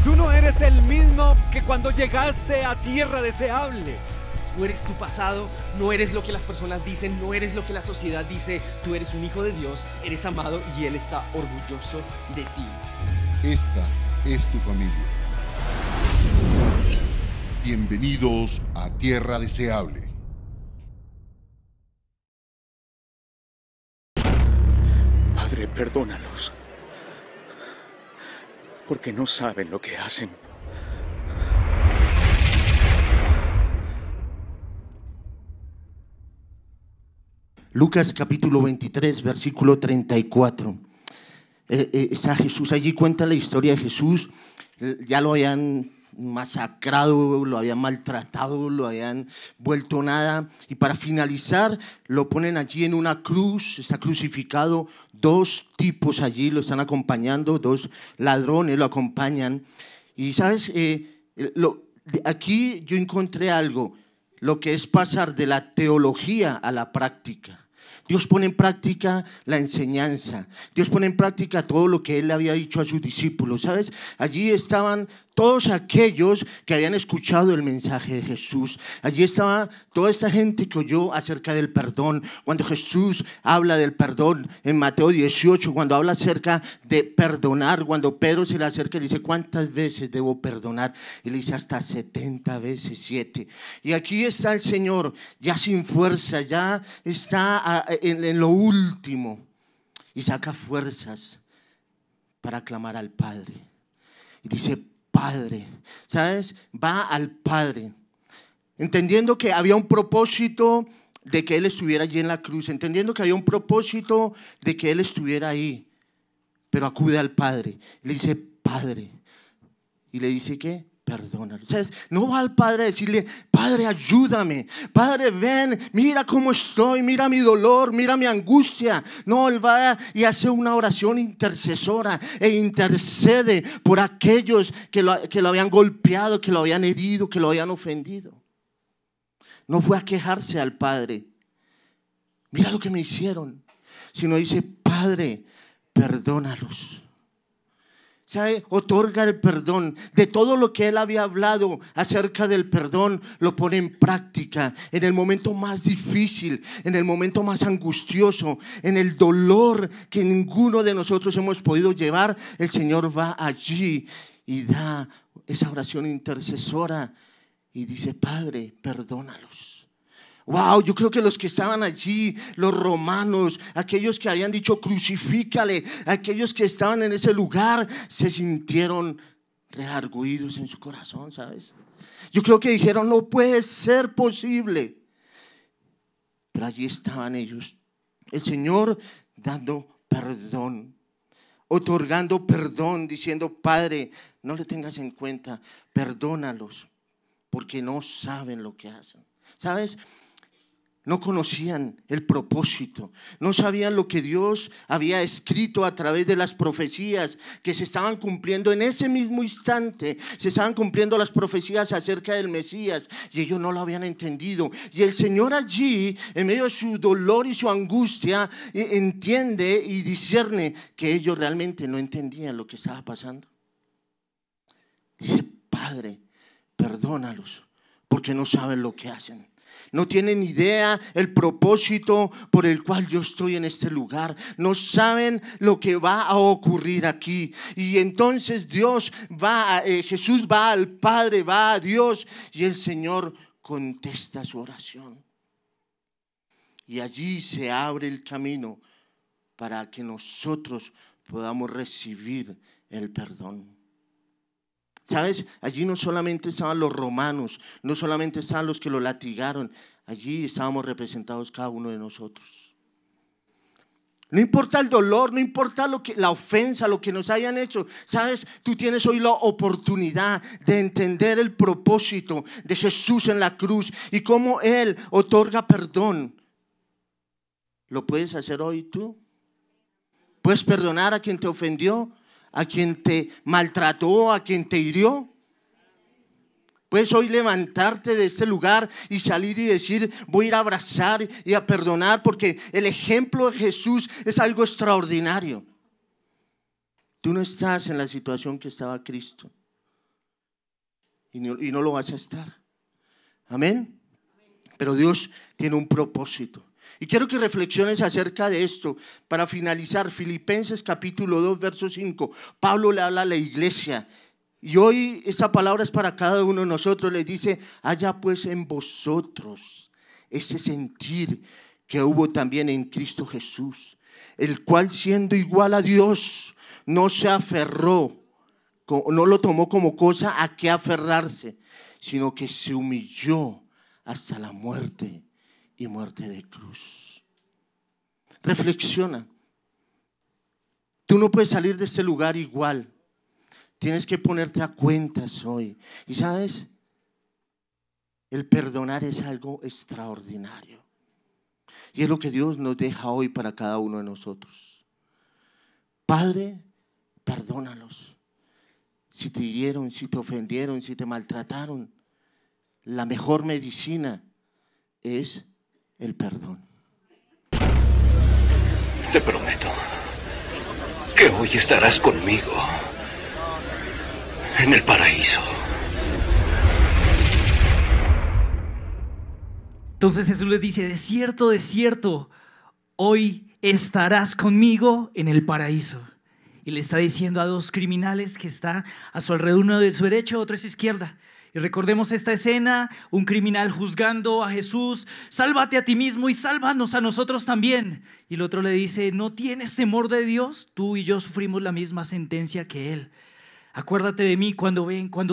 Tú no eres el mismo que cuando llegaste a Tierra Deseable. No eres tu pasado, no eres lo que las personas dicen, no eres lo que la sociedad dice. Tú eres un hijo de Dios, eres amado y Él está orgulloso de ti. Esta es tu familia. Bienvenidos a Tierra Deseable. Padre, perdónalos, porque no saben lo que hacen. Lucas capítulo 23, versículo 34. Está Jesús allí, cuenta la historia de Jesús. Ya lo habían masacrado, lo habían maltratado, lo habían vuelto nada. Y para finalizar, lo ponen allí en una cruz, está crucificado. Dos tipos allí lo están acompañando, dos ladrones lo acompañan. Y sabes, aquí yo encontré algo, lo que es pasar de la teología a la práctica. Dios pone en práctica la enseñanza. Dios pone en práctica todo lo que Él le había dicho a sus discípulos. ¿Sabes? Allí estaban todos aquellos que habían escuchado el mensaje de Jesús. Allí estaba toda esta gente que oyó acerca del perdón. Cuando Jesús habla del perdón en Mateo 18, cuando habla acerca de perdonar, cuando Pedro se le acerca y le dice, ¿cuántas veces debo perdonar? Y le dice, hasta 70 veces 7. Y aquí está el Señor, ya sin fuerza, ya está en lo último. Y saca fuerzas para clamar al Padre. Y dice, Padre, ¿sabes? Va al Padre, entendiendo que había un propósito de que Él estuviera allí en la cruz, entendiendo que había un propósito de que Él estuviera ahí, pero acude al Padre, le dice, Padre, y le dice, ¿qué? Perdónalo. ¿Sabes? No va al Padre a decirle, Padre, ayúdame, Padre, ven, mira cómo estoy, mira mi dolor, mira mi angustia. No, Él va y hace una oración intercesora e intercede por aquellos que lo habían golpeado, que lo habían herido, que lo habían ofendido. No fue a quejarse al Padre, mira lo que me hicieron, sino dice, Padre, perdónalos. ¿Sabe? Otorga el perdón. De todo lo que Él había hablado acerca del perdón, lo pone en práctica en el momento más difícil, en el momento más angustioso, en el dolor que ninguno de nosotros hemos podido llevar. El Señor va allí y da esa oración intercesora y dice, Padre, perdónalos. Wow, yo creo que los que estaban allí, los romanos, aquellos que habían dicho crucifícale, aquellos que estaban en ese lugar, se sintieron redarguidos en su corazón, ¿sabes? Yo creo que dijeron, no puede ser posible. Pero allí estaban ellos, el Señor dando perdón, otorgando perdón, diciendo, Padre, no le tengas en cuenta, perdónalos, porque no saben lo que hacen. ¿Sabes? No conocían el propósito, no sabían lo que Dios había escrito a través de las profecías que se estaban cumpliendo en ese mismo instante. Se estaban cumpliendo las profecías acerca del Mesías y ellos no lo habían entendido. Y el Señor allí, en medio de su dolor y su angustia, entiende y discierne que ellos realmente no entendían lo que estaba pasando. Dice, Padre, perdónalos porque no saben lo que hacen. No tienen idea el propósito por el cual yo estoy en este lugar. No saben lo que va a ocurrir aquí. Y entonces Jesús va al Padre, va a Dios y el Señor contesta su oración. Y allí se abre el camino para que nosotros podamos recibir el perdón. ¿Sabes? Allí no solamente estaban los romanos, no solamente estaban los que lo latigaron, allí estábamos representados cada uno de nosotros. No importa el dolor, no importa la ofensa, lo que nos hayan hecho. ¿Sabes? Tú tienes hoy la oportunidad de entender el propósito de Jesús en la cruz y cómo Él otorga perdón. ¿Lo puedes hacer hoy tú? ¿Puedes perdonar a quien te ofendió? ¿A quien te maltrató? ¿A quien te hirió? Puedes hoy levantarte de este lugar y salir y decir, voy a ir a abrazar y a perdonar, porque el ejemplo de Jesús es algo extraordinario. Tú no estás en la situación que estaba Cristo. y no lo vas a estar. Amén. Pero Dios tiene un propósito. Y quiero que reflexiones acerca de esto. Para finalizar, Filipenses capítulo 2, verso 5. Pablo le habla a la iglesia. Y hoy esa palabra es para cada uno de nosotros. Les dice: haya pues en vosotros ese sentir que hubo también en Cristo Jesús, el cual siendo igual a Dios, no se aferró, no lo tomó como cosa a que aferrarse, sino que se humilló hasta la muerte y muerte de cruz. Reflexiona. Tú no puedes salir de este lugar igual. Tienes que ponerte a cuentas hoy. Y sabes, el perdonar es algo extraordinario. Y es lo que Dios nos deja hoy para cada uno de nosotros. Padre, perdónalos. Si te hirieron, si te ofendieron, si te maltrataron, la mejor medicina es el perdón. Te prometo que hoy estarás conmigo en el paraíso. Entonces Jesús les dice: de cierto, hoy estarás conmigo en el paraíso. Y le está diciendo a dos criminales que está a su alrededor, uno de su derecha, otro a su izquierda. Y recordemos esta escena: un criminal juzgando a Jesús: sálvate a ti mismo y sálvanos a nosotros también. Y el otro le dice: ¿no tienes temor de Dios? Tú y yo sufrimos la misma sentencia que él. Acuérdate de mí cuando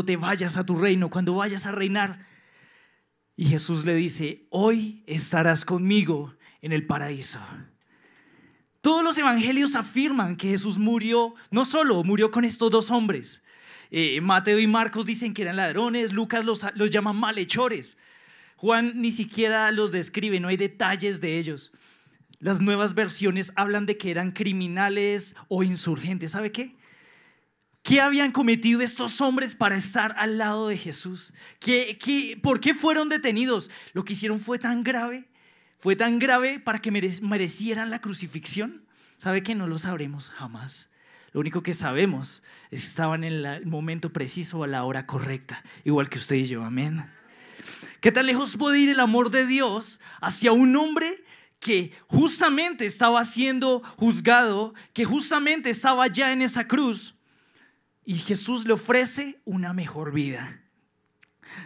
te vayas a tu reino, cuando vayas a reinar. Y Jesús le dice: hoy estarás conmigo en el paraíso. Todos los evangelios afirman que Jesús murió, no solo murió con estos dos hombres. Mateo y Marcos dicen que eran ladrones, Lucas los llama malhechores. Juan ni siquiera los describe, no hay detalles de ellos. Las nuevas versiones hablan de que eran criminales o insurgentes. ¿Sabe qué? ¿Qué habían cometido estos hombres para estar al lado de Jesús? ¿Por qué fueron detenidos? Lo que hicieron fue tan grave para que merecieran la crucifixión. ¿Sabe qué? No lo sabremos jamás. Lo único que sabemos es que estaban en el momento preciso, a la hora correcta, igual que usted y yo. Amén. ¿Qué tan lejos puede ir el amor de Dios hacia un hombre que justamente estaba siendo juzgado, que justamente estaba ya en esa cruz? Y Jesús le ofrece una mejor vida.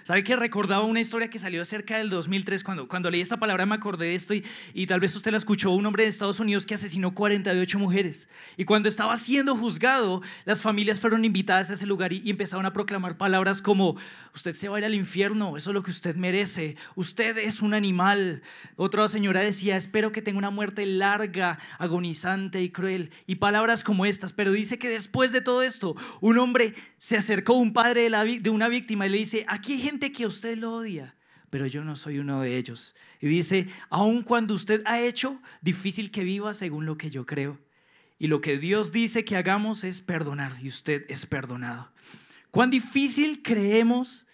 ¿Sabe que recordaba una historia que salió cerca del 2003? Cuando leí esta palabra me acordé de esto y tal vez usted la escuchó. Un hombre de Estados Unidos que asesinó 48 mujeres. Y cuando estaba siendo juzgado, las familias fueron invitadas a ese lugar y empezaron a proclamar palabras como: usted se va a ir al infierno, eso es lo que usted merece, usted es un animal. Otra señora decía: espero que tenga una muerte larga, agonizante y cruel. Y palabras como estas. Pero dice que después de todo esto, un hombre se acercó a un padre de una víctima y le dice: aquí hay gente que a usted lo odia, pero yo no soy uno de ellos. Y dice: aun cuando usted ha hecho, difícil que viva según lo que yo creo. Y lo que Dios dice que hagamos es perdonar, y usted es perdonado. ¿Cuán difícil creemos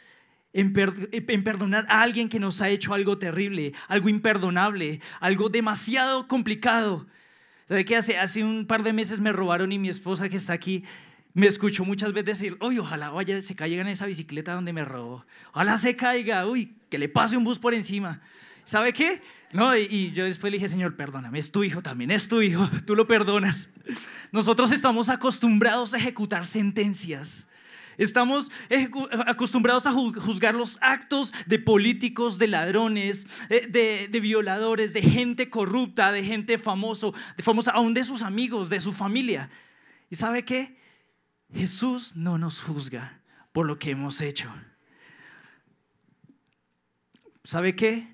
en perdonar a alguien que nos ha hecho algo terrible, algo imperdonable, algo demasiado complicado? ¿Sabe qué? Hace un par de meses me robaron y mi esposa, que está aquí, me escuchó muchas veces decir: uy, ojalá se caiga en esa bicicleta donde me robó, ojalá se caiga, uy, que le pase un bus por encima. ¿Sabe qué? No, y yo después le dije: Señor, perdóname, es tu hijo también, es tu hijo, tú lo perdonas. Nosotros estamos acostumbrados a ejecutar sentencias. Estamos acostumbrados a juzgar los actos de políticos, de ladrones, de violadores, de gente corrupta, de gente famosa, aún de sus amigos, de su familia. ¿Y sabe qué? Jesús no nos juzga por lo que hemos hecho. ¿Sabe qué?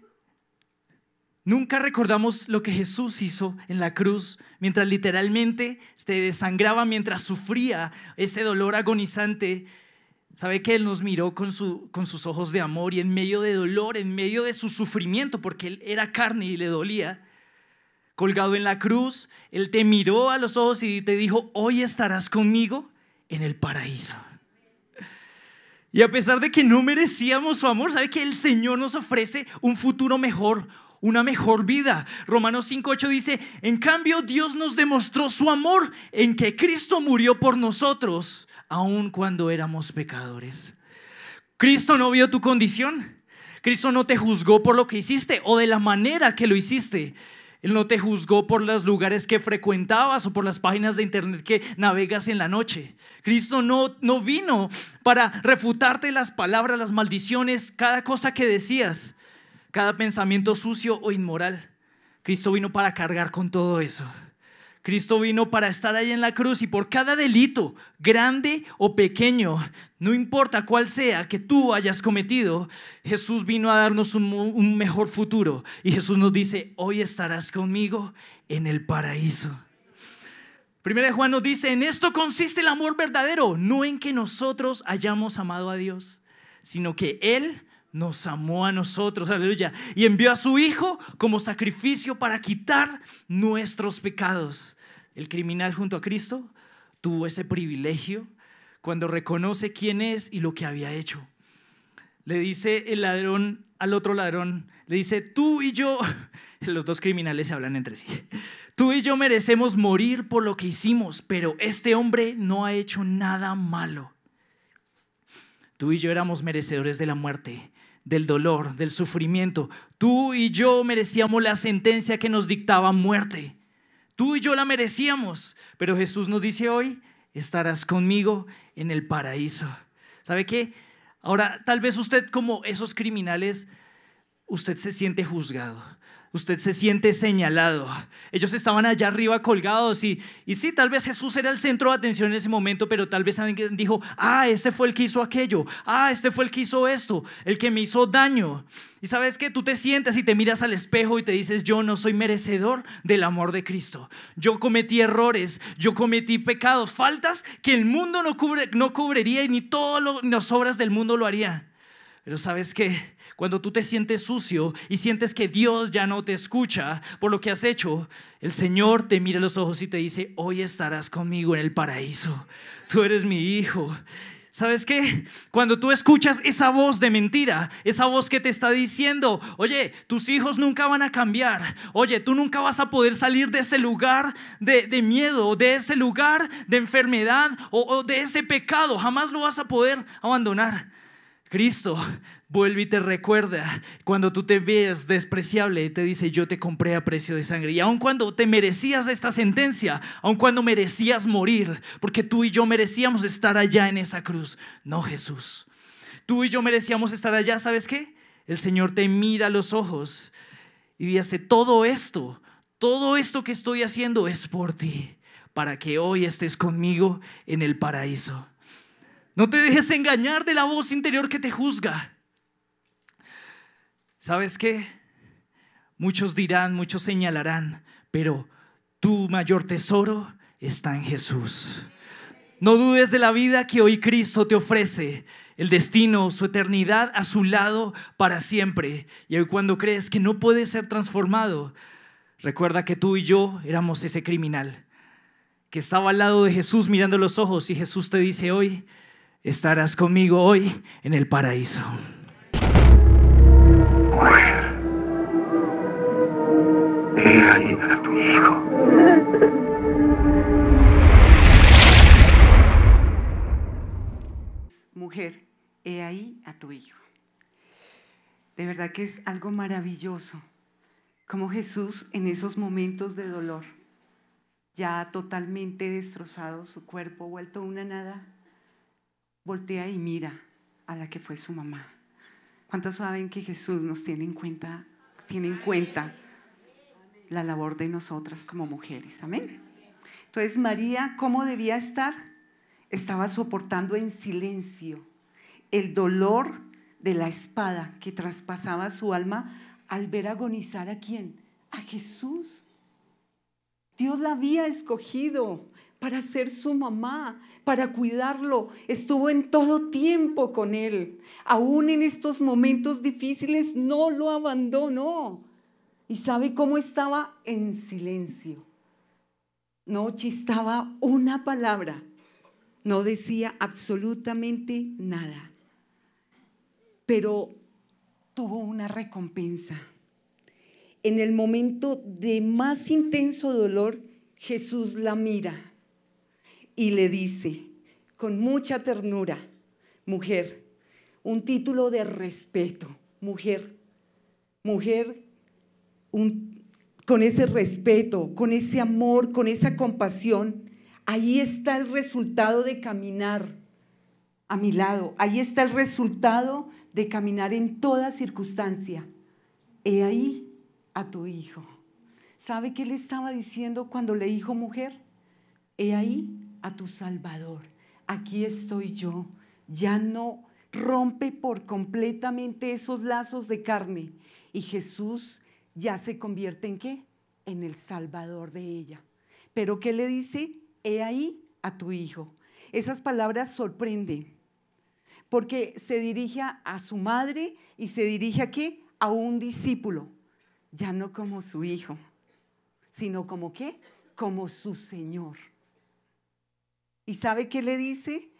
Nunca recordamos lo que Jesús hizo en la cruz, mientras literalmente se desangraba, mientras sufría ese dolor agonizante. ¿Sabe que Él nos miró con sus ojos de amor? Y en medio de dolor, en medio de su sufrimiento, porque Él era carne y le dolía, colgado en la cruz, Él te miró a los ojos y te dijo: hoy estarás conmigo en el paraíso. Y a pesar de que no merecíamos su amor, ¿sabe que el Señor nos ofrece un futuro mejor, una mejor vida? Romanos 5:8 dice: en cambio Dios nos demostró su amor en que Cristo murió por nosotros, aun cuando éramos pecadores. Cristo no vio tu condición. Cristo no te juzgó por lo que hiciste o de la manera que lo hiciste. Él no te juzgó por los lugares que frecuentabas o por las páginas de internet que navegas en la noche. Cristo no vino para refutarte las palabras, las maldiciones, cada cosa que decías, cada pensamiento sucio o inmoral. Cristo vino para cargar con todo eso. Cristo vino para estar ahí en la cruz y por cada delito, grande o pequeño, no importa cuál sea que tú hayas cometido, Jesús vino a darnos un mejor futuro. Y Jesús nos dice: hoy estarás conmigo en el paraíso. Primera de Juan nos dice: en esto consiste el amor verdadero, no en que nosotros hayamos amado a Dios, sino que Él nos amó a nosotros, aleluya, y envió a su Hijo como sacrificio para quitar nuestros pecados. El criminal junto a Cristo tuvo ese privilegio cuando reconoce quién es y lo que había hecho. Le dice el ladrón al otro ladrón, le dice: tú y yo, los dos criminales se hablan entre sí, tú y yo merecemos morir por lo que hicimos, pero este hombre no ha hecho nada malo. Tú y yo éramos merecedores de la muerte, del dolor, del sufrimiento. Tú y yo merecíamos la sentencia que nos dictaba muerte. Tú y yo la merecíamos, pero Jesús nos dice hoy: estarás conmigo en el paraíso. ¿Sabe qué? Ahora, tal vez usted, como esos criminales, usted se siente juzgado. Usted se siente señalado. Ellos estaban allá arriba colgados y sí, tal vez Jesús era el centro de atención en ese momento, pero tal vez alguien dijo: este fue el que hizo aquello, este fue el que hizo esto, el que me hizo daño. Y sabes que tú te sientes y te miras al espejo y te dices: yo no soy merecedor del amor de Cristo. Yo cometí errores, yo cometí pecados, faltas que el mundo no cubriría y ni todas las obras del mundo lo haría. Pero sabes que cuando tú te sientes sucio y sientes que Dios ya no te escucha por lo que has hecho, el Señor te mira a los ojos y te dice: hoy estarás conmigo en el paraíso. Tú eres mi hijo. ¿Sabes qué? Cuando tú escuchas esa voz de mentira, esa voz que te está diciendo: oye, tus hijos nunca van a cambiar, oye, tú nunca vas a poder salir de ese lugar de miedo, de ese lugar de enfermedad o de ese pecado, jamás lo vas a poder abandonar. Cristo vuelve y te recuerda cuando tú te ves despreciable y te dice: yo te compré a precio de sangre. Y aun cuando te merecías esta sentencia, aun cuando merecías morir, porque tú y yo merecíamos estar allá en esa cruz, no Jesús. Tú y yo merecíamos estar allá. ¿Sabes qué? El Señor te mira a los ojos y dice: todo esto que estoy haciendo es por ti, para que hoy estés conmigo en el paraíso. No te dejes engañar de la voz interior que te juzga. ¿Sabes qué? Muchos dirán, muchos señalarán, pero tu mayor tesoro está en Jesús. No dudes de la vida que hoy Cristo te ofrece, el destino, su eternidad a su lado para siempre. Y hoy, cuando crees que no puedes ser transformado, recuerda que tú y yo éramos ese criminal que estaba al lado de Jesús mirando los ojos, y Jesús te dice: hoy estarás conmigo hoy en el paraíso. He ahí a tu hijo. Mujer, he ahí a tu hijo. De verdad que es algo maravilloso, como Jesús en esos momentos de dolor, ya totalmente destrozado, su cuerpo vuelto una nada, voltea y mira a la que fue su mamá. ¿Cuántos saben que Jesús nos tiene en cuenta la labor de nosotras como mujeres? Amén. Entonces, María, ¿cómo debía estar? Estaba soportando en silencio el dolor de la espada que traspasaba su alma al ver agonizar ¿a quién? A Jesús. Dios la había escogido para ser su mamá, para cuidarlo. Estuvo en todo tiempo con él. Aún en estos momentos difíciles no lo abandonó. ¿Y sabe cómo estaba? En silencio. No chistaba una palabra. No decía absolutamente nada. Pero tuvo una recompensa. En el momento de más intenso dolor, Jesús la mira y le dice con mucha ternura: mujer, un título de respeto. Mujer, con ese respeto, con ese amor, con esa compasión, ahí está el resultado de caminar a mi lado. Ahí está el resultado de caminar en toda circunstancia. He ahí a tu hijo. ¿Sabe qué le estaba diciendo cuando le dijo mujer? He ahí a tu Salvador. Aquí estoy yo. Ya no rompe por completamente esos lazos de carne. Y Jesús ya se convierte ¿en qué? En el Salvador de ella. ¿Pero qué le dice? He ahí a tu hijo. Esas palabras sorprenden, porque se dirige a su madre y se dirige ¿a qué? A un discípulo, ya no como su hijo, sino como ¿qué? Como su Señor. ¿Y sabe qué le dice?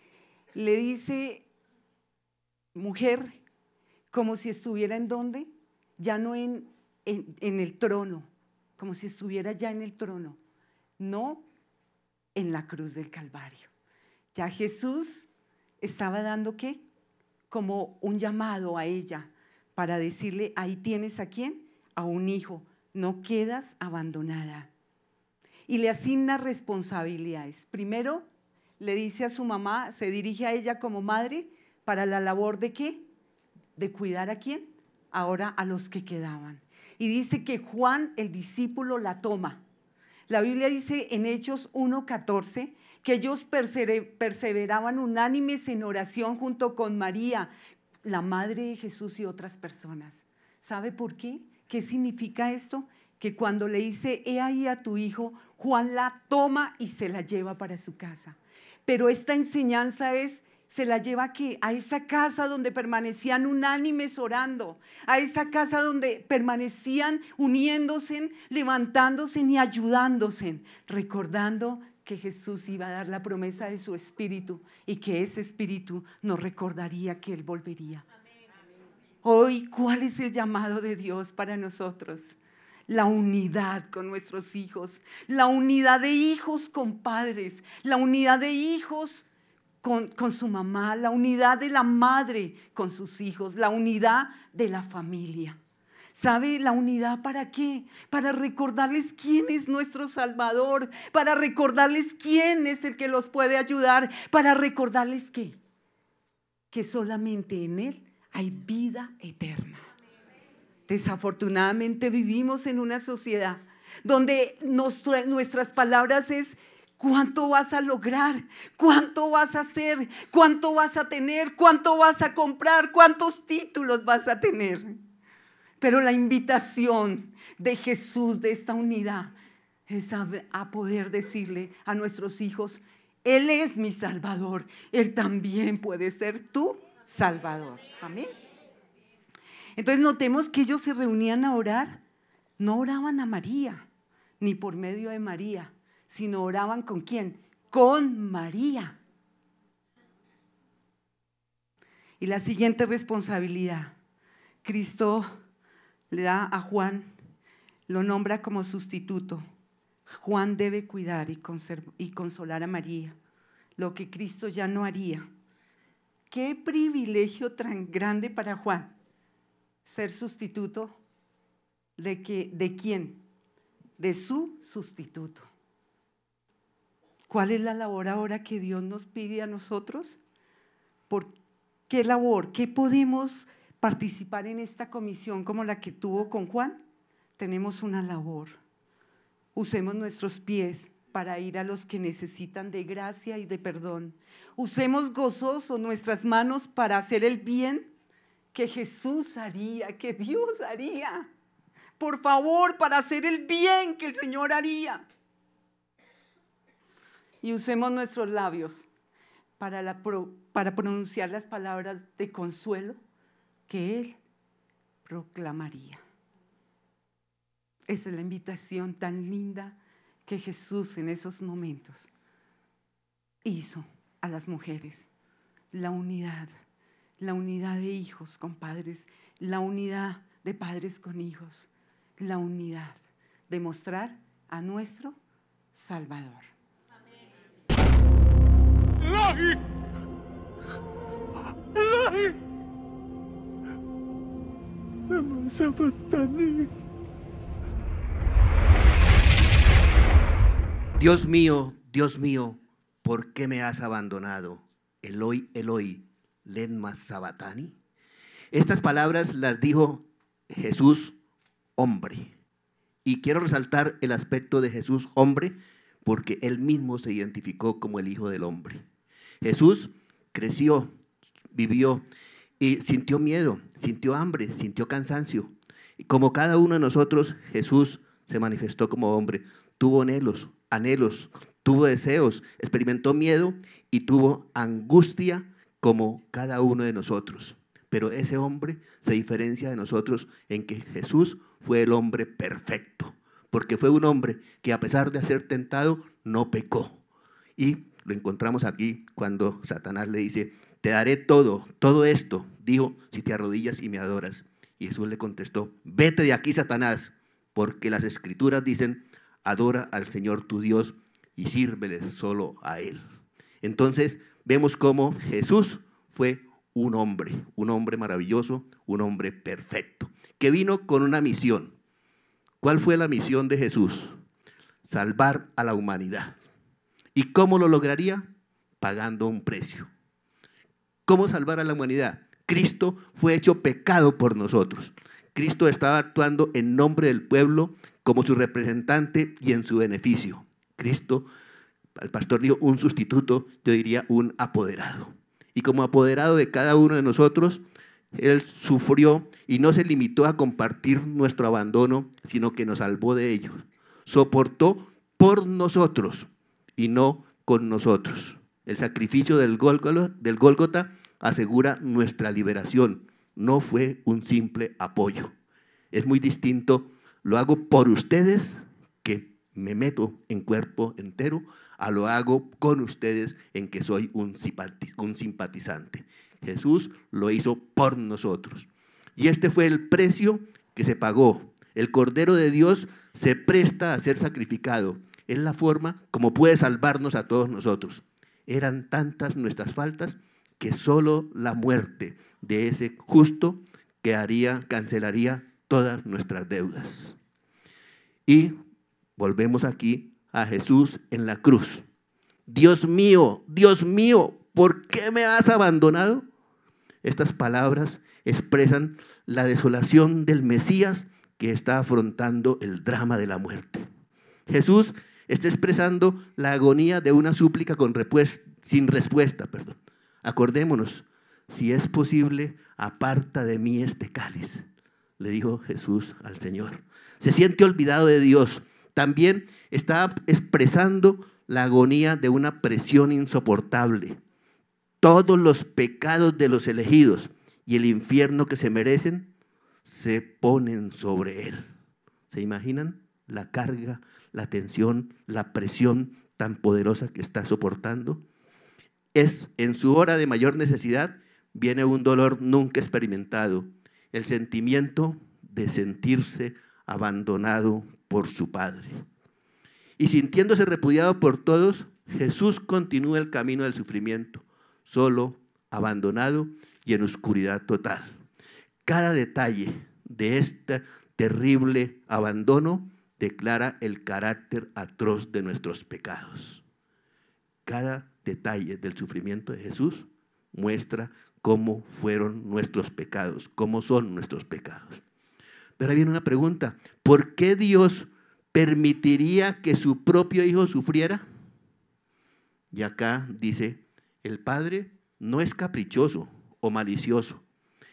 Le dice, mujer, como si estuviera ¿en dónde? Ya no en el trono, como si estuviera ya en el trono, no en la cruz del Calvario. Ya Jesús estaba dando ¿qué? Como un llamado a ella para decirle, ahí tienes ¿a quién? A un hijo, no quedas abandonada. Y le asigna responsabilidades. Primero le dice a su mamá, se dirige a ella como madre para la labor ¿de qué? De cuidar ¿a quién? Ahora a los que quedaban. Y dice que Juan, el discípulo, la toma. La Biblia dice en Hechos 1:14 que ellos perseveraban unánimes en oración junto con María, la madre de Jesús y otras personas. ¿Sabe por qué? ¿Qué significa esto? Que cuando le dice, he ahí a tu hijo, Juan la toma y se la lleva para su casa. Pero esta enseñanza se la lleva ¿a qué? A esa casa donde permanecían unánimes orando, a esa casa donde permanecían uniéndose, levantándose y ayudándose, recordando que Jesús iba a dar la promesa de su Espíritu y que ese Espíritu nos recordaría que Él volvería. Hoy, ¿cuál es el llamado de Dios para nosotros? La unidad con nuestros hijos, la unidad de hijos con padres, la unidad de hijos con su mamá, la unidad de la madre con sus hijos, la unidad de la familia. ¿Sabe la unidad para qué? Para recordarles quién es nuestro Salvador, para recordarles quién es el que los puede ayudar, para recordarles que solamente en Él hay vida eterna. Desafortunadamente vivimos en una sociedad donde nuestras palabras es ¿cuánto vas a lograr? ¿Cuánto vas a hacer? ¿Cuánto vas a tener? ¿Cuánto vas a comprar? ¿Cuántos títulos vas a tener? Pero la invitación de Jesús de esta unidad es a poder decirle a nuestros hijos, Él es mi Salvador, Él también puede ser tu Salvador. Amén. Entonces notemos que ellos se reunían a orar, no oraban a María, ni por medio de María, sino oraban ¿con quién? Con María. Y la siguiente responsabilidad, Cristo le da a Juan, lo nombra como sustituto. Juan debe cuidar y consolar a María, lo que Cristo ya no haría. Qué privilegio tan grande para Juan, ser sustituto ¿de quién? De su sustituto. ¿Cuál es la labor ahora que Dios nos pide a nosotros? ¿Por qué labor? ¿Qué podemos participar en esta comisión como la que tuvo con Juan? Tenemos una labor. Usemos nuestros pies para ir a los que necesitan de gracia y de perdón. Usemos gozoso nuestras manos para hacer el bien que Jesús haría, que Dios haría. Por favor, para hacer el bien que el Señor haría. Y usemos nuestros labios para pronunciar las palabras de consuelo que Él proclamaría. Esa es la invitación tan linda que Jesús en esos momentos hizo a las mujeres. La unidad de hijos con padres, la unidad de padres con hijos, la unidad de mostrar a nuestro Salvador. ¡Lahi! ¡Lahi! lama sabachthani. Dios mío, ¿por qué me has abandonado? Eloi, Eloi, lema sabachthani. Estas palabras las dijo Jesús, hombre. Y quiero resaltar el aspecto de Jesús, hombre, porque él mismo se identificó como el Hijo del Hombre. Jesús creció, vivió y sintió miedo, sintió hambre, sintió cansancio. Y como cada uno de nosotros, Jesús se manifestó como hombre. Tuvo anhelos, tuvo deseos, experimentó miedo y tuvo angustia como cada uno de nosotros. Pero ese hombre se diferencia de nosotros en que Jesús fue el hombre perfecto, porque fue un hombre que a pesar de ser tentado, no pecó. Y lo encontramos aquí cuando Satanás le dice, te daré todo esto, dijo, si te arrodillas y me adoras. Y Jesús le contestó, vete de aquí, Satanás, porque las Escrituras dicen, adora al Señor tu Dios y sírvele solo a Él. Entonces vemos cómo Jesús fue un hombre maravilloso, un hombre perfecto, que vino con una misión. ¿Cuál fue la misión de Jesús? Salvar a la humanidad. ¿Y cómo lo lograría? Pagando un precio. ¿Cómo salvar a la humanidad? Cristo fue hecho pecado por nosotros. Cristo estaba actuando en nombre del pueblo como su representante y en su beneficio. Cristo, el pastor dijo, un sustituto, yo diría un apoderado. Y como apoderado de cada uno de nosotros, Él sufrió y no se limitó a compartir nuestro abandono, sino que nos salvó de ellos. Soportó por nosotros y no con nosotros. El sacrificio del Gólgota asegura nuestra liberación. No fue un simple apoyo. Es muy distinto, lo hago por ustedes, que me meto en cuerpo entero, a lo hago con ustedes en que soy un simpatizante. Jesús lo hizo por nosotros. Y este fue el precio que se pagó. El Cordero de Dios se presta a ser sacrificado. Es la forma como puede salvarnos a todos nosotros. Eran tantas nuestras faltas que solo la muerte de ese justo cancelaría todas nuestras deudas. Y volvemos aquí a Jesús en la cruz. Dios mío, ¿por qué me has abandonado? Estas palabras expresan la desolación del Mesías que está afrontando el drama de la muerte. Jesús está expresando la agonía de una súplica sin respuesta. Acordémonos, si es posible, aparta de mí este cáliz, le dijo Jesús al Señor. Se siente olvidado de Dios. También está expresando la agonía de una presión insoportable. Todos los pecados de los elegidos y el infierno que se merecen se ponen sobre Él. ¿Se imaginan la carga, la tensión, la presión tan poderosa que está soportando? En su hora de mayor necesidad viene un dolor nunca experimentado, el sentimiento de sentirse abandonado por su Padre. Y sintiéndose repudiado por todos, Jesús continúa el camino del sufrimiento, solo, abandonado y en oscuridad total. Cada detalle de este terrible abandono declara el carácter atroz de nuestros pecados. Cada detalle del sufrimiento de Jesús muestra cómo fueron nuestros pecados, cómo son nuestros pecados. Pero ahí viene una pregunta, ¿por qué Dios permitiría que su propio Hijo sufriera? Y acá dice, el Padre no es caprichoso o malicioso.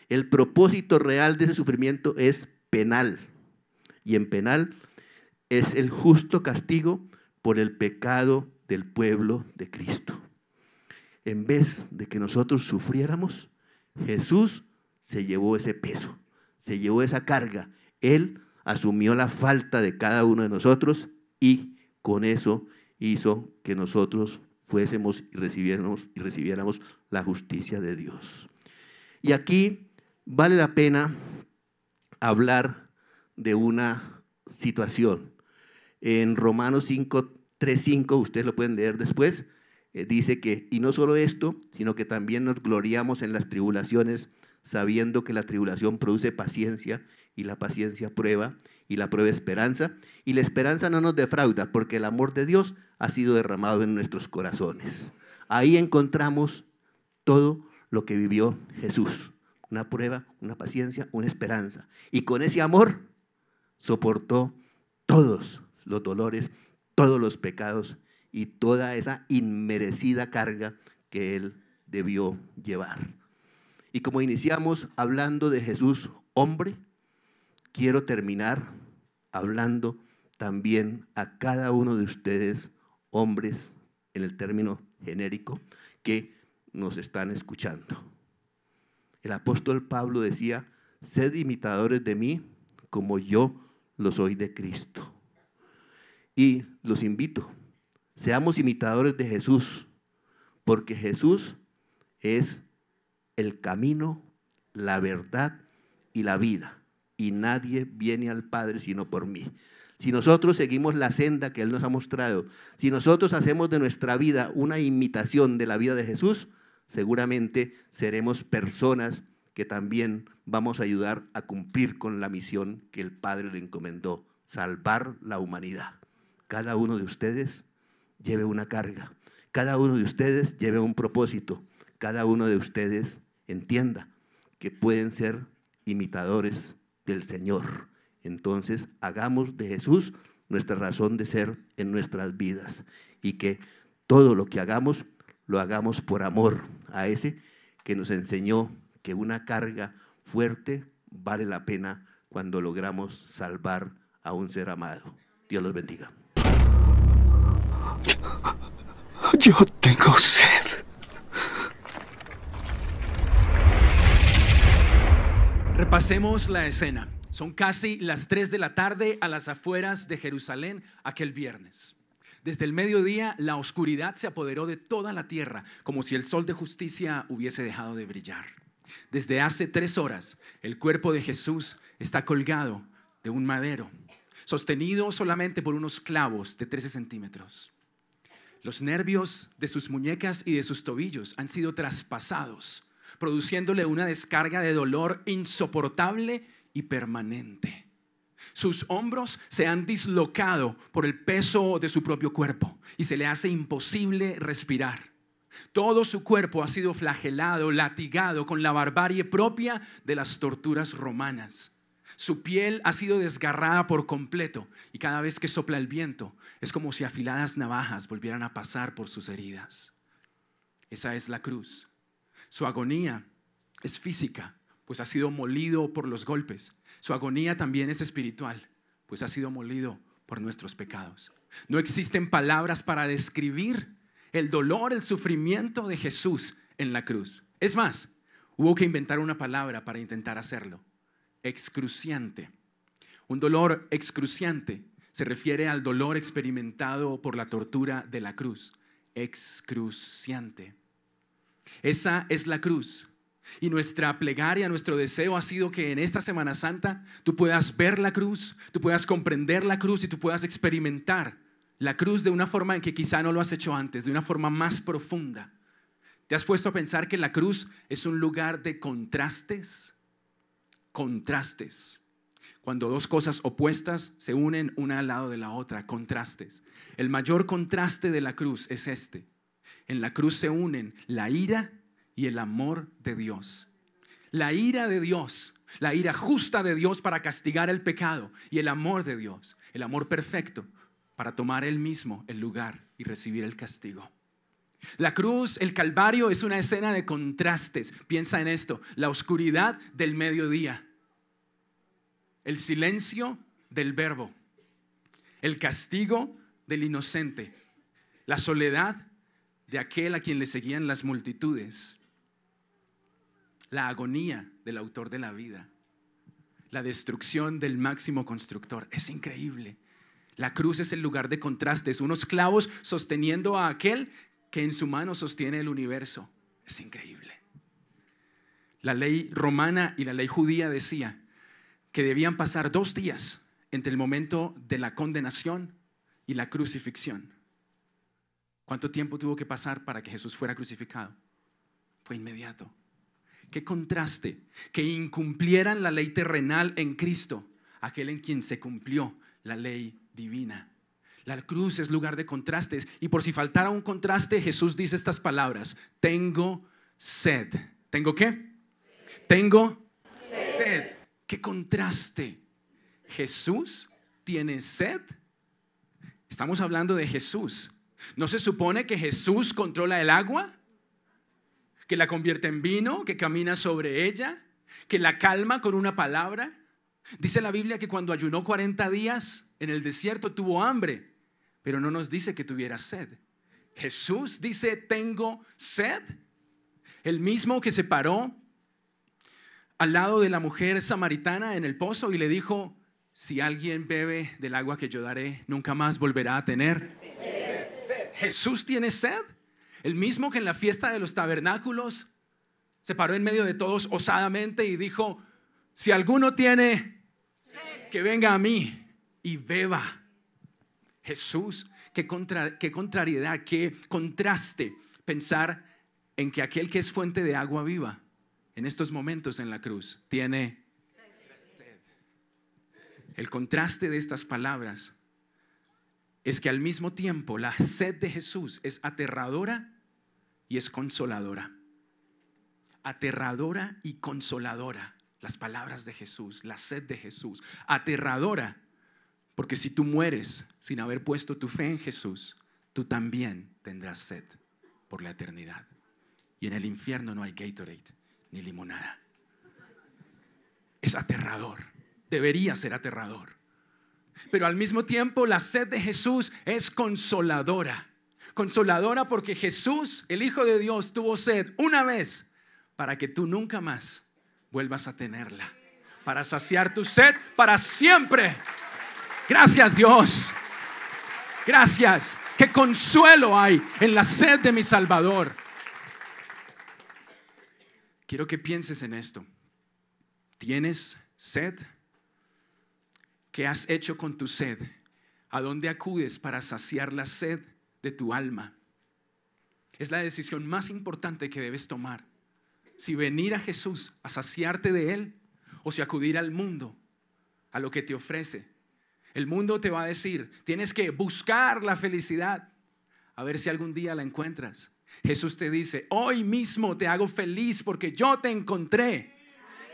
El propósito real de ese sufrimiento es penal. Y en penal es el justo castigo por el pecado del pueblo de Cristo. En vez de que nosotros sufriéramos, Jesús se llevó ese peso, se llevó esa carga. Él asumió la falta de cada uno de nosotros y con eso hizo que nosotros fuésemos y recibiéramos la justicia de Dios. Y aquí vale la pena hablar de una situación. En Romanos 3:5, ustedes lo pueden leer después, dice que, y no solo esto, sino que también nos gloriamos en las tribulaciones, sabiendo que la tribulación produce paciencia, y la paciencia prueba, y la prueba esperanza. Y la esperanza no nos defrauda, porque el amor de Dios ha sido derramado en nuestros corazones. Ahí encontramos todo lo que vivió Jesús. Una prueba, una paciencia, una esperanza. Y con ese amor soportó todos los dolores, todos los pecados y toda esa inmerecida carga que Él debió llevar. Y como iniciamos hablando de Jesús, hombre, quiero terminar hablando también a cada uno de ustedes, hombres, en el término genérico, que nos están escuchando. El apóstol Pablo decía: sed imitadores de mí como yo lo soy de Cristo. Y los invito, seamos imitadores de Jesús, porque Jesús es el camino, la verdad y la vida. Y nadie viene al Padre sino por mí. Si nosotros seguimos la senda que Él nos ha mostrado, si nosotros hacemos de nuestra vida una imitación de la vida de Jesús, seguramente seremos personas que también vamos a ayudar a cumplir con la misión que el Padre le encomendó: salvar la humanidad. Cada uno de ustedes lleve una carga, cada uno de ustedes lleve un propósito, cada uno de ustedes entienda que pueden ser imitadores del Señor. Entonces hagamos de Jesús nuestra razón de ser en nuestras vidas, y que todo lo que hagamos lo hagamos por amor a ese que nos enseñó que una carga fuerte vale la pena cuando logramos salvar a un ser amado. Dios los bendiga. Yo tengo sed. Repasemos la escena. Son casi las 3 de la tarde a las afueras de Jerusalén aquel viernes. Desde el mediodía la oscuridad se apoderó de toda la tierra, como si el sol de justicia hubiese dejado de brillar. Desde hace 3 horas el cuerpo de Jesús está colgado de un madero, sostenido solamente por unos clavos de 13 centímetros. Los nervios de sus muñecas y de sus tobillos han sido traspasados, produciéndole una descarga de dolor insoportable y permanente. Sus hombros se han dislocado por el peso de su propio cuerpo y se le hace imposible respirar. Todo su cuerpo ha sido flagelado, latigado con la barbarie propia de las torturas romanas. Su piel ha sido desgarrada por completo, y cada vez que sopla el viento es como si afiladas navajas volvieran a pasar por sus heridas. Esa es la cruz. Su agonía es física, pues ha sido molido por los golpes. Su agonía también es espiritual, pues ha sido molido por nuestros pecados. No existen palabras para describir el dolor, el sufrimiento de Jesús en la cruz. Es más, hubo que inventar una palabra para intentar hacerlo: excruciante. Un dolor excruciante se refiere al dolor experimentado por la tortura de la cruz. Excruciante. Esa es la cruz. Y nuestra plegaria, nuestro deseo ha sido que en esta Semana Santa tú puedas ver la cruz, tú puedas comprender la cruz y tú puedas experimentar la cruz de una forma en que quizá no lo has hecho antes, de una forma más profunda. ¿Te has puesto a pensar que la cruz es un lugar de contrastes? Contrastes. Cuando dos cosas opuestas se unen una al lado de la otra, contrastes. El mayor contraste de la cruz es este. En la cruz se unen la ira y el amor de Dios. La ira de Dios, la ira justa de Dios para castigar el pecado, y el amor de Dios, el amor perfecto para tomar Él mismo el lugar y recibir el castigo. La cruz, el Calvario, es una escena de contrastes. Piensa en esto: la oscuridad del mediodía, el silencio del verbo, el castigo del inocente, la soledad de aquel a quien le seguían las multitudes, la agonía del autor de la vida, la destrucción del máximo constructor. Es increíble. La cruz es el lugar de contrastes, unos clavos sosteniendo a aquel que en su mano sostiene el universo. Es increíble. La ley romana y la ley judía decía que debían pasar 2 días entre el momento de la condenación y la crucifixión. ¿Cuánto tiempo tuvo que pasar para que Jesús fuera crucificado? Fue inmediato. Qué contraste, que incumplieran la ley terrenal en Cristo, aquel en quien se cumplió la ley divina. La cruz es lugar de contrastes, y por si faltara un contraste, Jesús dice estas palabras: tengo sed. ¿Tengo qué? Tengo sed. Qué contraste. Jesús tiene sed. Estamos hablando de Jesús. ¿No se supone que Jesús controla el agua? Que la convierte en vino, que camina sobre ella, que la calma con una palabra. Dice la Biblia que cuando ayunó 40 días en el desierto tuvo hambre, pero no nos dice que tuviera sed. Jesús dice: tengo sed. El mismo que se paró al lado de la mujer samaritana en el pozo y le dijo: si alguien bebe del agua que yo daré, nunca más volverá a tener sed. Jesús tiene sed. El mismo que en la fiesta de los tabernáculos se paró en medio de todos osadamente y dijo: si alguno tiene sed, que venga a mí y beba. Jesús, qué contrariedad, qué contraste pensar en que aquel que es fuente de agua viva en estos momentos en la cruz tiene sed. El contraste de estas palabras es que al mismo tiempo la sed de Jesús es aterradora y es consoladora. Aterradora y consoladora. Las palabras de Jesús, la sed de Jesús. Aterradora, porque si tú mueres sin haber puesto tu fe en Jesús, tú también tendrás sed por la eternidad. Y en el infierno no hay Gatorade ni limonada. Es aterrador. Debería ser aterrador. Pero al mismo tiempo la sed de Jesús es consoladora. Consoladora porque Jesús, el Hijo de Dios, tuvo sed una vez para que tú nunca más vuelvas a tenerla. Para saciar tu sed para siempre. Gracias, Dios. Gracias. Qué consuelo hay en la sed de mi Salvador. Quiero que pienses en esto. ¿Tienes sed? ¿Qué has hecho con tu sed? ¿A dónde acudes para saciar la sed de tu alma? Es la decisión más importante que debes tomar. Si venir a Jesús a saciarte de Él, o si acudir al mundo, a lo que te ofrece. El mundo te va a decir: tienes que buscar la felicidad, a ver si algún día la encuentras. Jesús te dice: hoy mismo te hago feliz porque yo te encontré.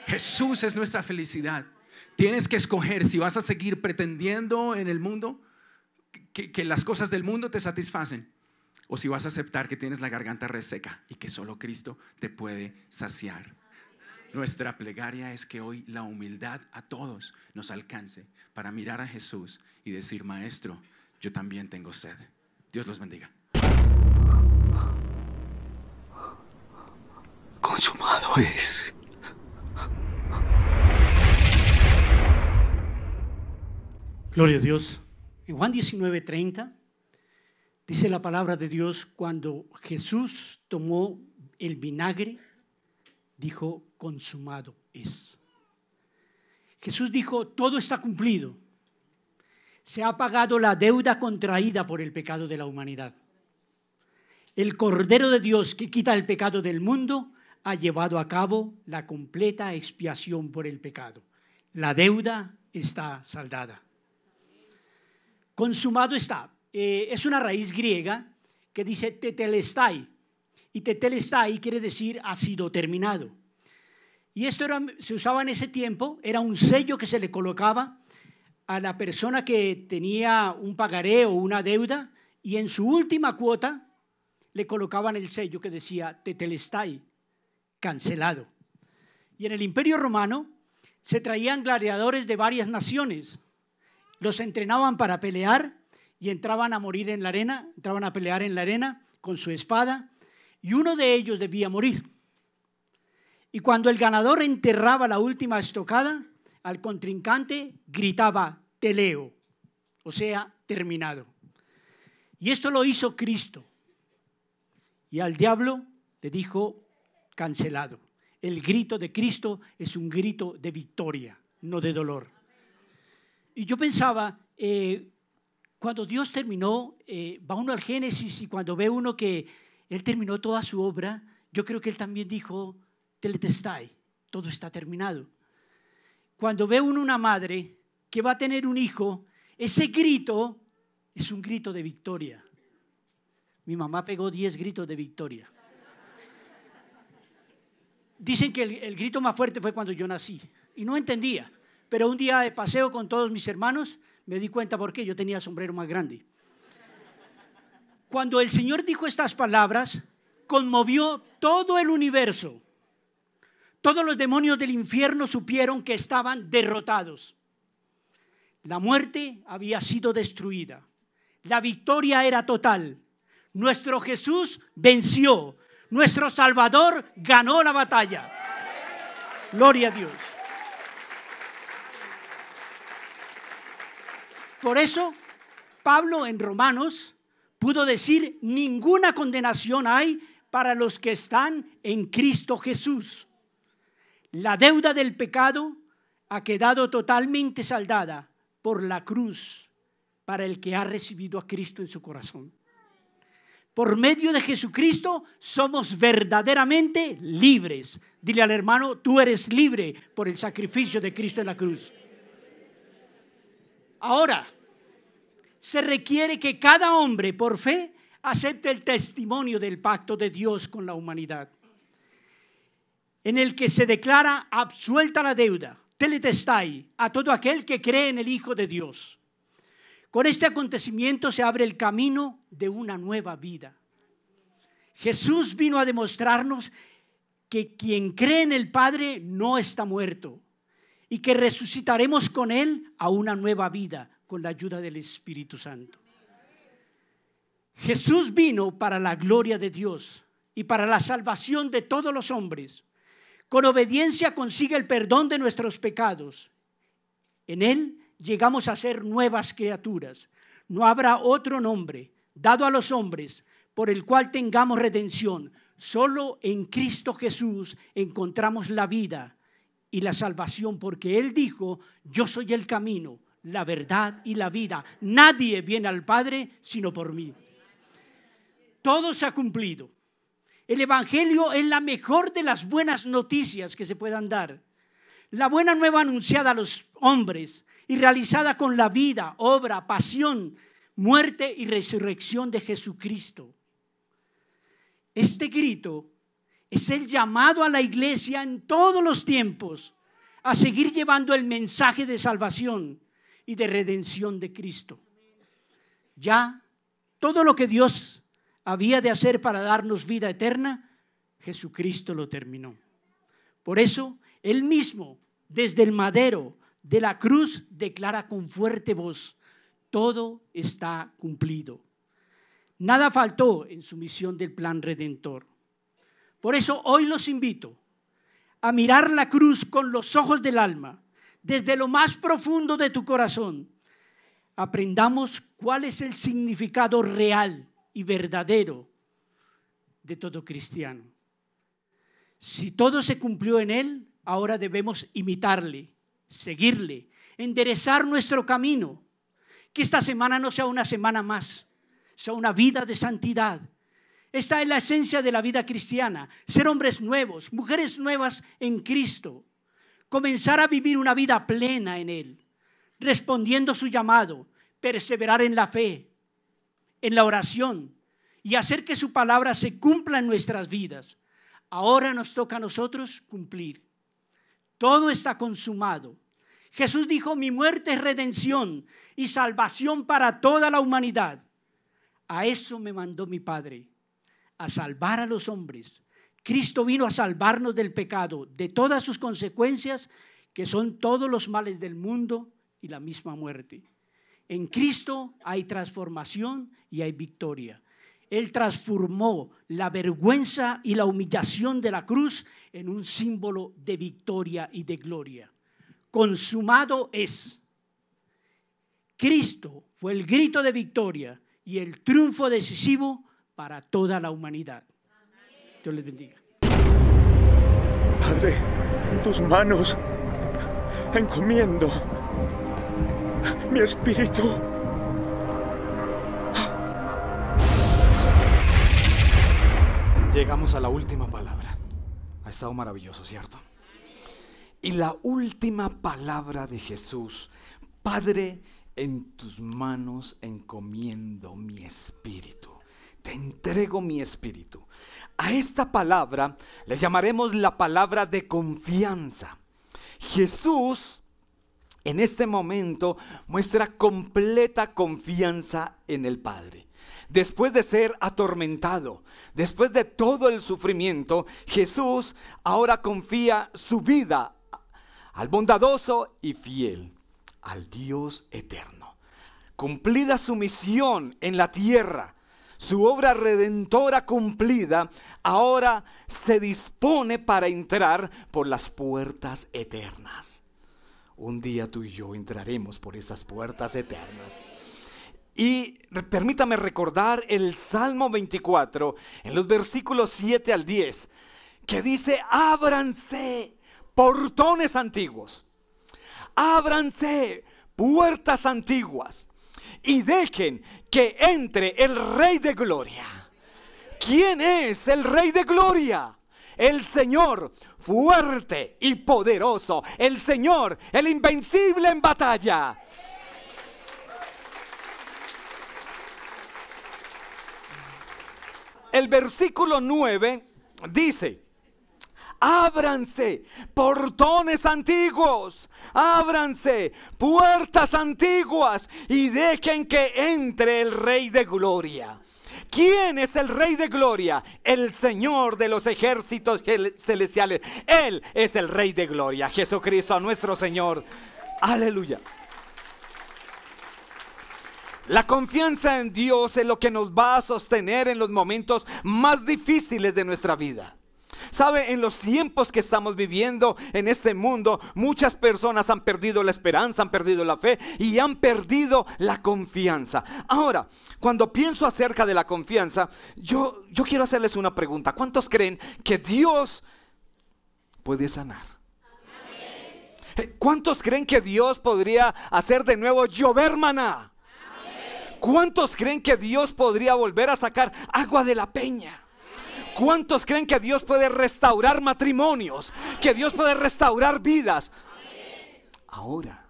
Jesús es nuestra felicidad. Tienes que escoger si vas a seguir pretendiendo en el mundo que las cosas del mundo te satisfacen, o si vas a aceptar que tienes la garganta reseca y que solo Cristo te puede saciar. Nuestra plegaria es que hoy la humildad a todos nos alcance para mirar a Jesús y decir: Maestro, yo también tengo sed. Dios los bendiga. Consumado es. Gloria a Dios. En Juan 19:30 dice la palabra de Dios: cuando Jesús tomó el vinagre, dijo: consumado es. Jesús dijo: todo está cumplido. Se ha pagado la deuda contraída por el pecado de la humanidad. El Cordero de Dios que quita el pecado del mundo ha llevado a cabo la completa expiación por el pecado. La deuda está saldada. Consumado está. Es una raíz griega que dice tetelestai. Y tetelestai quiere decir ha sido terminado. Y esto se usaba en ese tiempo, era un sello que se le colocaba a la persona que tenía un pagaré o una deuda, y en su última cuota le colocaban el sello que decía tetelestai, cancelado. Y en el Imperio Romano se traían gladiadores de varias naciones. Los entrenaban para pelear y entraban a morir en la arena, entraban a pelear en la arena con su espada, y uno de ellos debía morir. Y cuando el ganador enterraba la última estocada, al contrincante gritaba teleo, o sea, terminado. Y esto lo hizo Cristo. Y al diablo le dijo cancelado. El grito de Cristo es un grito de victoria, no de dolor. Y yo pensaba, cuando Dios terminó, va uno al Génesis y cuando ve uno que Él terminó toda su obra, yo creo que Él también dijo, tetelestai, todo está terminado. Cuando ve uno una madre que va a tener un hijo, ese grito es un grito de victoria. Mi mamá pegó 10 gritos de victoria. Dicen que el grito más fuerte fue cuando yo nací y no entendía, pero un día de paseo con todos mis hermanos me di cuenta por qué. Yo tenía el sombrero más grande. Cuando el Señor dijo estas palabras, conmovió todo el universo. Todos los demonios del infierno supieron que estaban derrotados. La muerte había sido destruida. La victoria era total. Nuestro Jesús venció. Nuestro Salvador ganó la batalla. Gloria a Dios. Por eso, Pablo en Romanos pudo decir: ninguna condenación hay para los que están en Cristo Jesús. La deuda del pecado ha quedado totalmente saldada por la cruz para el que ha recibido a Cristo en su corazón. Por medio de Jesucristo somos verdaderamente libres. Dile al hermano: tú eres libre por el sacrificio de Cristo en la cruz. Ahora, se requiere que cada hombre por fe acepte el testimonio del pacto de Dios con la humanidad, en el que se declara absuelta la deuda, tetelestai, a todo aquel que cree en el Hijo de Dios. Con este acontecimiento se abre el camino de una nueva vida. Jesús vino a demostrarnos que quien cree en el Padre no está muerto y que resucitaremos con Él a una nueva vida con la ayuda del Espíritu Santo. Jesús vino para la gloria de Dios y para la salvación de todos los hombres. Con obediencia consigue el perdón de nuestros pecados. En Él llegamos a ser nuevas criaturas. No habrá otro nombre dado a los hombres por el cual tengamos redención. Solo en Cristo Jesús encontramos la vida y la salvación, porque Él dijo: yo soy el camino, la verdad y la vida. Nadie viene al Padre sino por mí. Todo se ha cumplido. El Evangelio es la mejor de las buenas noticias que se puedan dar. La buena nueva anunciada a los hombres y realizada con la vida, obra, pasión, muerte y resurrección de Jesucristo. Este grito es el llamado a la iglesia en todos los tiempos a seguir llevando el mensaje de salvación y de redención de Cristo. Ya todo lo que Dios había de hacer para darnos vida eterna, Jesucristo lo terminó. Por eso, Él mismo, desde el madero de la cruz, declara con fuerte voz: todo está cumplido. Nada faltó en su misión del plan redentor. Por eso hoy los invito a mirar la cruz con los ojos del alma, desde lo más profundo de tu corazón. Aprendamos cuál es el significado real y verdadero de todo cristiano. Si todo se cumplió en Él, ahora debemos imitarle, seguirle, enderezar nuestro camino. Que esta semana no sea una semana más, sea una vida de santidad. Esta es la esencia de la vida cristiana: ser hombres nuevos, mujeres nuevas en Cristo. Comenzar a vivir una vida plena en Él, respondiendo a su llamado, perseverar en la fe, en la oración y hacer que su palabra se cumpla en nuestras vidas. Ahora nos toca a nosotros cumplir. Todo está consumado. Jesús dijo: mi muerte es redención y salvación para toda la humanidad. A eso me mandó mi Padre, a salvar a los hombres. Cristo vino a salvarnos del pecado, de todas sus consecuencias, que son todos los males del mundo y la misma muerte. En Cristo hay transformación y hay victoria. Él transformó la vergüenza y la humillación de la cruz en un símbolo de victoria y de gloria. Consumado es. Cristo fue el grito de victoria y el triunfo decisivo para toda la humanidad. Dios les bendiga. Padre, en tus manos encomiendo mi espíritu. Llegamos a la última palabra, a esta estado maravilloso, ¿cierto? Y la última palabra de Jesús: Padre, en tus manos encomiendo mi espíritu. Te entrego mi espíritu. A esta palabra le llamaremos la palabra de confianza. Jesús en este momento muestra completa confianza en el Padre. Después de ser atormentado, después de todo el sufrimiento, Jesús ahora confía su vida al bondadoso y fiel, al Dios eterno. Cumplida su misión en la tierra, su obra redentora cumplida, ahora se dispone para entrar por las puertas eternas. Un día tú y yo entraremos por esas puertas eternas. Y permítame recordar el Salmo 24, en los versículos 7 al 10, que dice: ábranse portones antiguos, ábranse puertas antiguas, y dejen que entre el Rey de Gloria. ¿Quién es el Rey de Gloria? El Señor fuerte y poderoso, el Señor, el invencible en batalla. El versículo 9 dice: ábranse portones antiguos, ábranse puertas antiguas y dejen que entre el Rey de Gloria. ¿Quién es el Rey de Gloria? El Señor de los ejércitos celestiales. Él es el Rey de Gloria, Jesucristo nuestro Señor. Aleluya. La confianza en Dios es lo que nos va a sostener en los momentos más difíciles de nuestra vida. ¿Sabe? En los tiempos que estamos viviendo en este mundo, muchas personas han perdido la esperanza, han perdido la fe y han perdido la confianza. Ahora, cuando pienso acerca de la confianza, yo quiero hacerles una pregunta. ¿Cuántos creen que Dios puede sanar? ¿Cuántos creen que Dios podría hacer de nuevo llover maná? ¿Cuántos creen que Dios podría volver a sacar agua de la peña? ¿Cuántos creen que Dios puede restaurar matrimonios? Que Dios puede restaurar vidas. Ahora,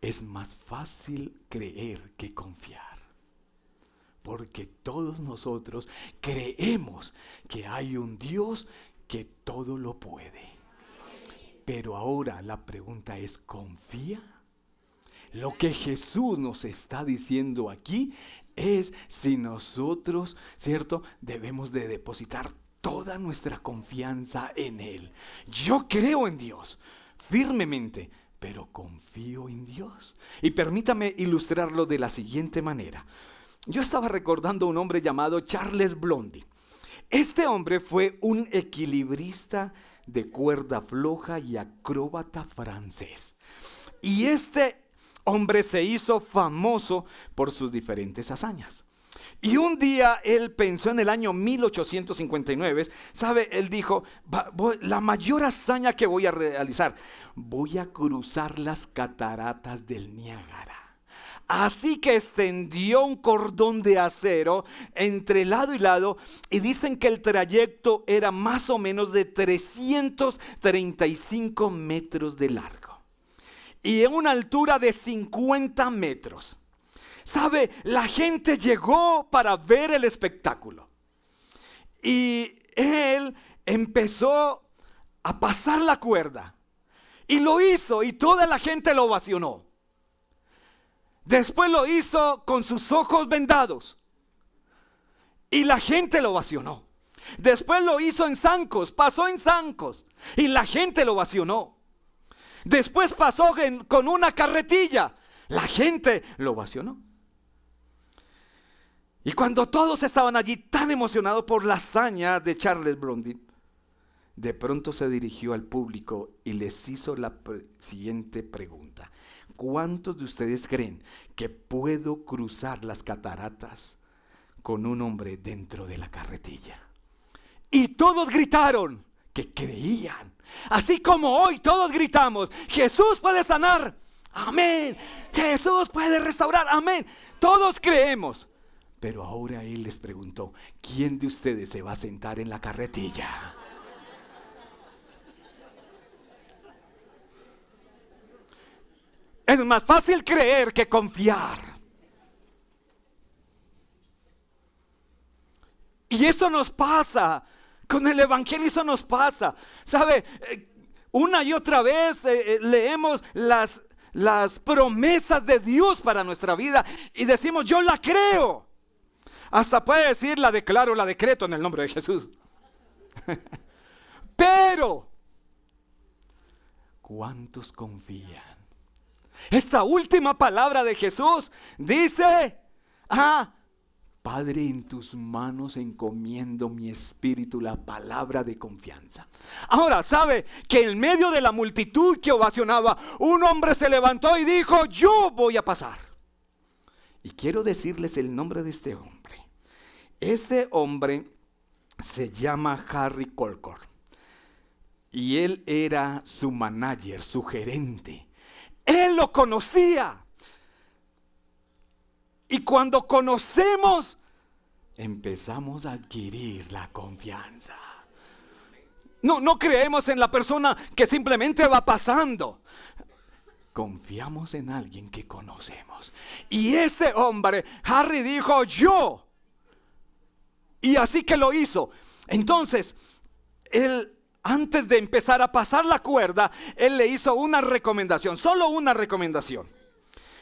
es más fácil creer que confiar, porque todos nosotros creemos que hay un Dios que todo lo puede. Pero ahora la pregunta es: ¿confía? Lo que Jesús nos está diciendo aquí es si nosotros, ¿cierto?, debemos de depositar toda nuestra confianza en Él. Yo creo en Dios firmemente, pero confío en Dios. Y permítame ilustrarlo de la siguiente manera. Yo estaba recordando a un hombre llamado Charles Blondin. Este hombre fue un equilibrista de cuerda floja y acróbata francés. Y este hombre se hizo famoso por sus diferentes hazañas. Y un día él pensó en el año 1859, ¿sabe? Él dijo: la mayor hazaña que voy a realizar, voy a cruzar las cataratas del Niágara. Así que extendió un cordón de acero entre lado y lado, y dicen que el trayecto era más o menos de 335 metros de largo y en una altura de 50 metros. ¿Sabe? La gente llegó para ver el espectáculo. Y él empezó a pasar la cuerda. Y lo hizo, y toda la gente lo ovacionó. Después lo hizo con sus ojos vendados. Y la gente lo ovacionó. Después lo hizo en zancos, pasó en zancos. Y la gente lo ovacionó. Después pasó con una carretilla. La gente lo ovacionó. Y cuando todos estaban allí tan emocionados por la hazaña de Charles Blondin, de pronto se dirigió al público y les hizo la siguiente pregunta: ¿cuántos de ustedes creen que puedo cruzar las cataratas con un hombre dentro de la carretilla? Y todos gritaron que creían. Así como hoy todos gritamos: Jesús puede sanar, amén. Jesús puede restaurar, amén. Todos creemos. Pero ahora él les preguntó: ¿quién de ustedes se va a sentar en la carretilla? Es más fácil creer que confiar. Y eso nos pasa. Con el Evangelio eso nos pasa. ¿Sabe? Una y otra vez leemos las promesas de Dios para nuestra vida y decimos, yo la creo. Hasta puede decir, la declaro, la decreto en el nombre de Jesús. Pero, ¿cuántos confían? Esta última palabra de Jesús dice, Padre, en tus manos encomiendo mi espíritu, la palabra de confianza. Ahora, ¿sabe que en medio de la multitud que ovacionaba, un hombre se levantó y dijo, yo voy a pasar? Y quiero decirles el nombre de este hombre. Ese hombre se llama Harry Colcord. Y él era su manager, su gerente. Él lo conocía. Y cuando conocemos, empezamos a adquirir la confianza. No creemos en la persona que simplemente va pasando. Confiamos en alguien que conocemos. Y ese hombre, Harry, dijo, yo. Y así que lo hizo. Entonces, él, antes de empezar a pasar la cuerda, él le hizo una recomendación, solo una recomendación.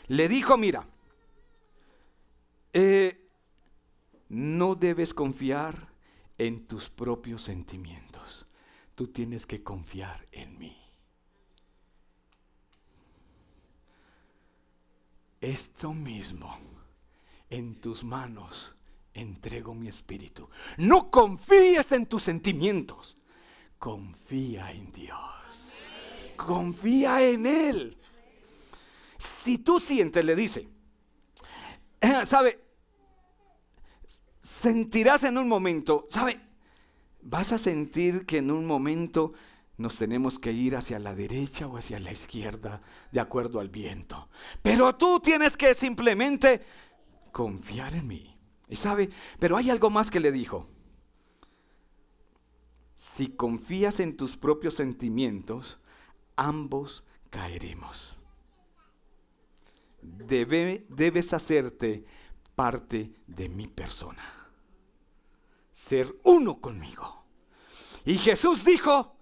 Le dijo, mira, no debes confiar en tus propios sentimientos. Tú tienes que confiar en mí. Esto mismo, en tus manos entrego mi espíritu. No confíes en tus sentimientos. Confía en Dios. Confía en Él. Si tú sientes, le dice, ¿sabe? Sentirás en un momento, ¿sabe? Vas a sentir que en un momento nos tenemos que ir hacia la derecha o hacia la izquierda de acuerdo al viento. Pero tú tienes que simplemente confiar en mí. Y sabe, pero hay algo más que le dijo. Si confías en tus propios sentimientos, ambos caeremos. Debes hacerte parte de mi persona. Ser uno conmigo. Y Jesús dijo,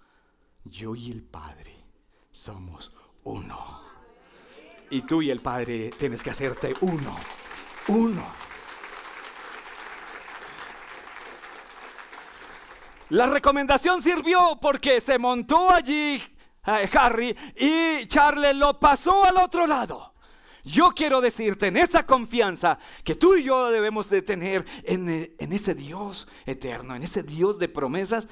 yo y el Padre somos uno. Y tú y el Padre tienes que hacerte uno. La recomendación sirvió porque se montó allí Harry y Charles lo pasó al otro lado. Yo quiero decirte en esa confianza que tú y yo debemos de tener en ese Dios eterno, en ese Dios de promesas.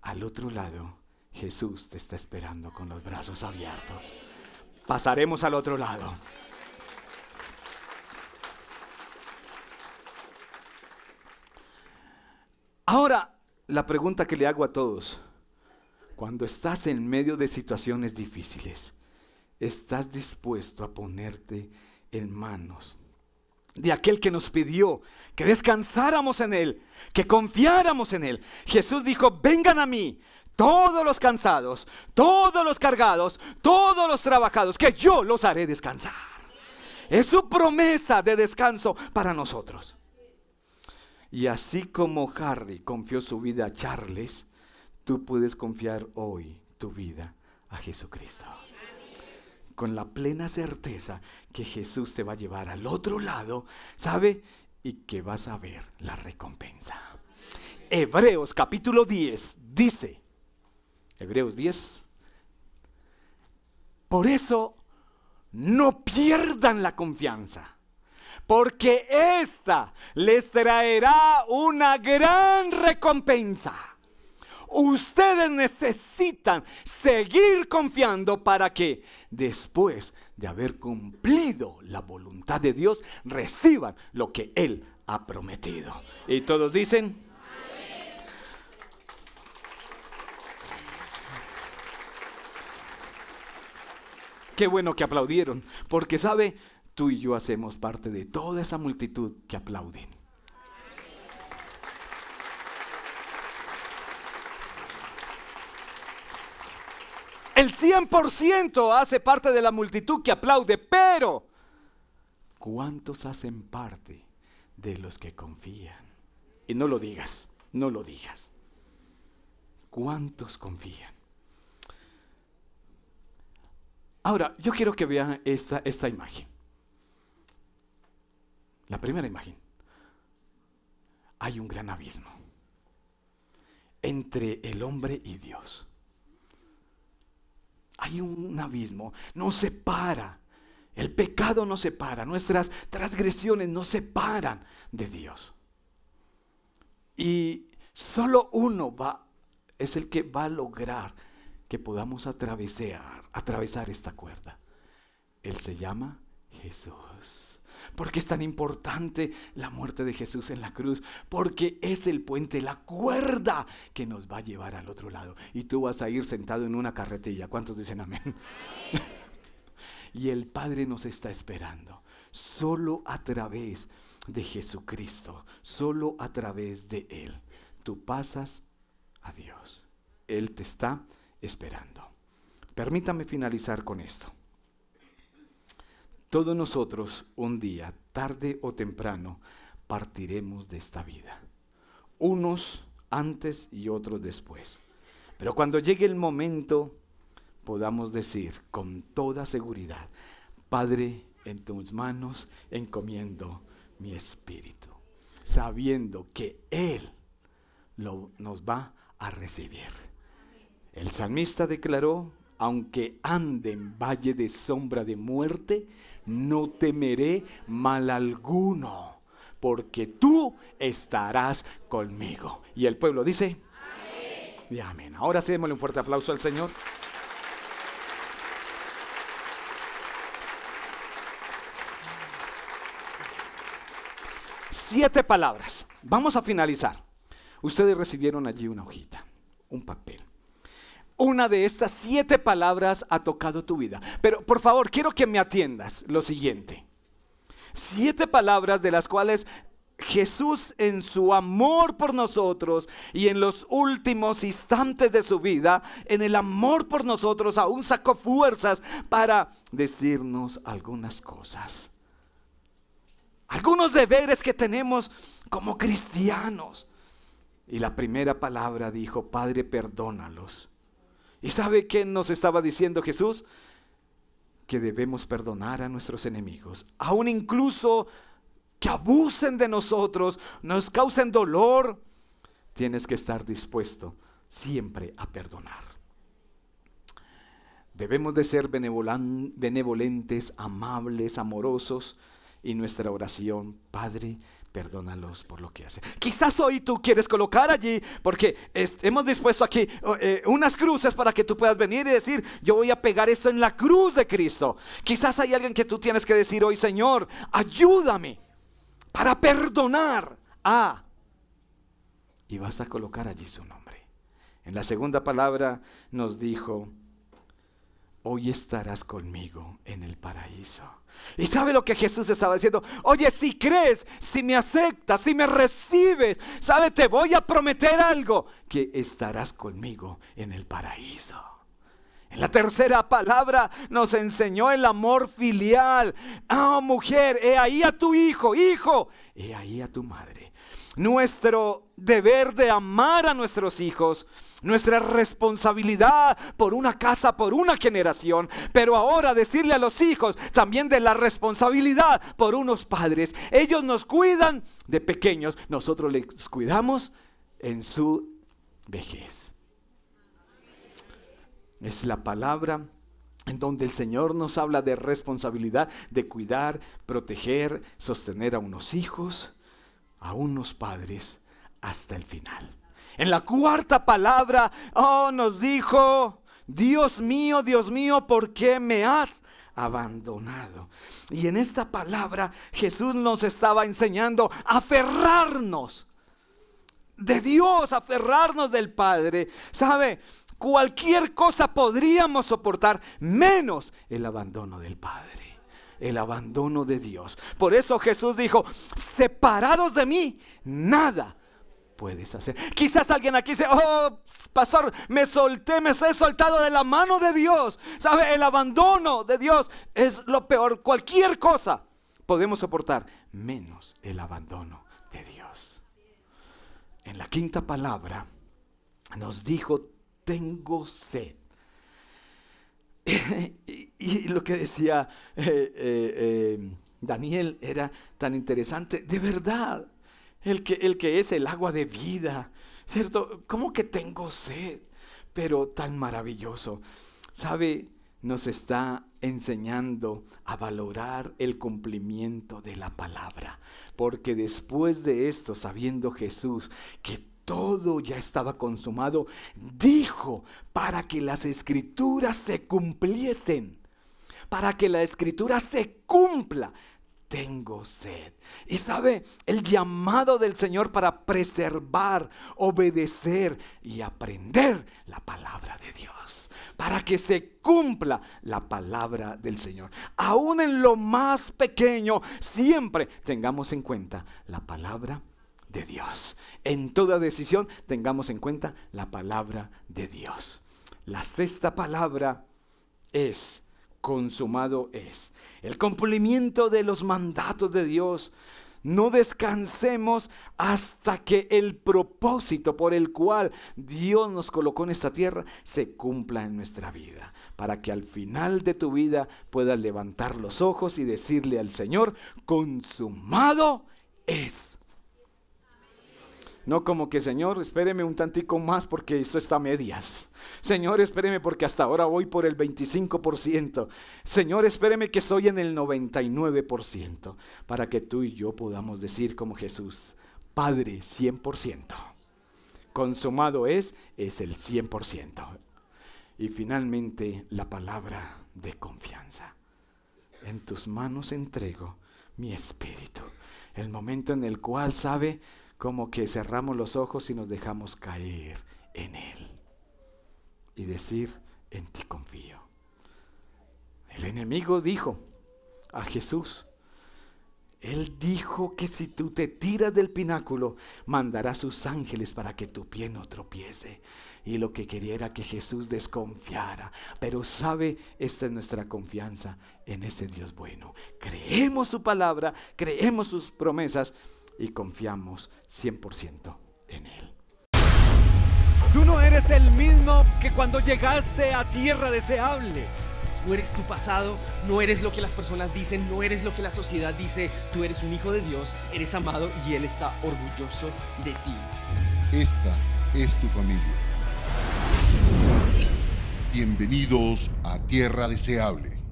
Al otro lado, Jesús te está esperando con los brazos abiertos. Pasaremos al otro lado. Ahora, la pregunta que le hago a todos. Cuando estás en medio de situaciones difíciles, ¿estás dispuesto a ponerte en manos de aquel que nos pidió que descansáramos en Él, que confiáramos en Él? Jesús dijo, vengan a mí todos los cansados, todos los cargados, todos los trabajados, que yo los haré descansar. Es su promesa de descanso para nosotros. Y así como Harry confió su vida a Charles, tú puedes confiar hoy tu vida a Jesucristo. Con la plena certeza que Jesús te va a llevar al otro lado, ¿sabe? Y que vas a ver la recompensa. Hebreos capítulo 10 dice, Hebreos 10, por eso no pierdan la confianza, porque esta les traerá una gran recompensa. Ustedes necesitan seguir confiando para que después de haber cumplido la voluntad de Dios, reciban lo que Él ha prometido. Y todos dicen, amén. Qué bueno que aplaudieron, porque sabe, tú y yo hacemos parte de toda esa multitud que aplauden. El 100% hace parte de la multitud que aplaude, pero ¿cuántos hacen parte de los que confían? Y no lo digas, no lo digas. ¿Cuántos confían? Ahora, yo quiero que vean esta imagen. La primera imagen. Hay un gran abismo entre el hombre y Dios. Hay un abismo, nos separa. El pecado nos separa, nuestras transgresiones nos separan de Dios. Y solo uno es el que va a lograr que podamos atravesar esta cuerda. Él se llama Jesús. ¿Por qué es tan importante la muerte de Jesús en la cruz? Porque es el puente, la cuerda que nos va a llevar al otro lado. Y tú vas a ir sentado en una carretilla. ¿Cuántos dicen amén? Y el Padre nos está esperando. Solo a través de Jesucristo, solo a través de Él, tú pasas a Dios. Él te está esperando. Permítame finalizar con esto. Todos nosotros un día, tarde o temprano, partiremos de esta vida. Unos antes y otros después. Pero cuando llegue el momento, podamos decir con toda seguridad: Padre, en tus manos encomiendo mi espíritu, sabiendo que Él nos va a recibir. El salmista declaró: aunque ande en valle de sombra de muerte, no temeré mal alguno, porque tú estarás conmigo. Y el pueblo dice: amén. Y amén. Ahora sí, démosle un fuerte aplauso al Señor. Siete palabras. Vamos a finalizar. Ustedes recibieron allí una hojita, un papel. Una de estas 7 palabras ha tocado tu vida. Pero por favor, quiero que me atiendas lo siguiente. 7 palabras de las cuales Jesús, en su amor por nosotros y en los últimos instantes de su vida, en el amor por nosotros, aún sacó fuerzas para decirnos algunas cosas. Algunos deberes que tenemos como cristianos. Y la primera palabra dijo: Padre, perdónalos. ¿Y sabe qué nos estaba diciendo Jesús? Que debemos perdonar a nuestros enemigos, aún incluso que abusen de nosotros, nos causen dolor. Tienes que estar dispuesto siempre a perdonar. Debemos de ser benevolentes, amables, amorosos. Y nuestra oración: Padre, perdónalos por lo que hacen. Quizás hoy tú quieres colocar allí, porque hemos dispuesto aquí unas cruces para que tú puedas venir y decir: yo voy a pegar esto en la cruz de Cristo. Quizás hay alguien que tú tienes que decir hoy: Señor, ayúdame para perdonar a... Y vas a colocar allí su nombre. En la segunda palabra nos dijo: hoy estarás conmigo en el paraíso. ¿Y sabe lo que Jesús estaba diciendo? Oye, si crees, si me aceptas, si me recibes, ¿sabe? Te voy a prometer algo, que estarás conmigo en el paraíso. En la tercera palabra nos enseñó el amor filial. Ah, mujer, he ahí a tu hijo, hijo, he ahí a tu madre. Nuestro deber de amar a nuestros hijos, nuestra responsabilidad por una casa, por una generación, pero ahora decirle a los hijos también de la responsabilidad por unos padres. Ellos nos cuidan de pequeños, nosotros les cuidamos en su vejez. Es la palabra en donde el Señor nos habla de responsabilidad, de cuidar, proteger, sostener a unos hijos, a unos padres hasta el final. En la cuarta palabra, nos dijo: Dios mío, ¿por qué me has abandonado? Y en esta palabra Jesús nos estaba enseñando a aferrarnos de Dios, a aferrarnos del Padre. ¿Sabe? Cualquier cosa podríamos soportar, menos el abandono del Padre, el abandono de Dios. Por eso Jesús dijo: separados de mí, nada puedes hacer. Quizás alguien aquí dice, oh, pastor, me he soltado de la mano de Dios. ¿Sabe? El abandono de Dios es lo peor. Cualquier cosa podemos soportar, menos el abandono de Dios. En la quinta palabra nos dijo, tengo sed. y lo que decía Daniel era tan interesante. De verdad, el que es el agua de vida, ¿cierto? ¿Cómo que tengo sed? Pero tan maravilloso. ¿Sabe? Nos está enseñando a valorar el cumplimiento de la palabra. Porque después de esto, sabiendo Jesús que todo ya estaba consumado, dijo, para que las escrituras se cumpliesen, para que la escritura se cumpla, tengo sed. Y sabe, el llamado del Señor para preservar, obedecer y aprender la palabra de Dios, para que se cumpla la palabra del Señor. Aún en lo más pequeño, siempre tengamos en cuenta la palabra de Dios. En toda decisión tengamos en cuenta la palabra de Dios. La sexta palabra es: consumado es. El cumplimiento de los mandatos de Dios. No descansemos hasta que el propósito por el cual Dios nos colocó en esta tierra se cumpla en nuestra vida. Para que al final de tu vida puedas levantar los ojos y decirle al Señor, consumado es. No como que, Señor, espéreme un tantico más porque esto está a medias. Señor, espéreme porque hasta ahora voy por el 25%. Señor, espéreme que estoy en el 99%. Para que tú y yo podamos decir como Jesús, Padre, 100%. Consumado es el 100%. Y finalmente la palabra de confianza. En tus manos entrego mi espíritu. El momento en el cual, ¿sabe?, como que cerramos los ojos y nos dejamos caer en Él. Y decir, en ti confío. El enemigo dijo a Jesús, Él dijo que si tú te tiras del pináculo, mandará sus ángeles para que tu pie no tropiece. Y lo que quería era que Jesús desconfiara. Pero sabe, esta es nuestra confianza en ese Dios bueno. Creemos su palabra, creemos sus promesas y confiamos 100% en Él. Tú no eres el mismo que cuando llegaste a Tierra Deseable. No eres tu pasado, no eres lo que las personas dicen, no eres lo que la sociedad dice. Tú eres un hijo de Dios, eres amado y Él está orgulloso de ti. Esta es tu familia. Bienvenidos a Tierra Deseable.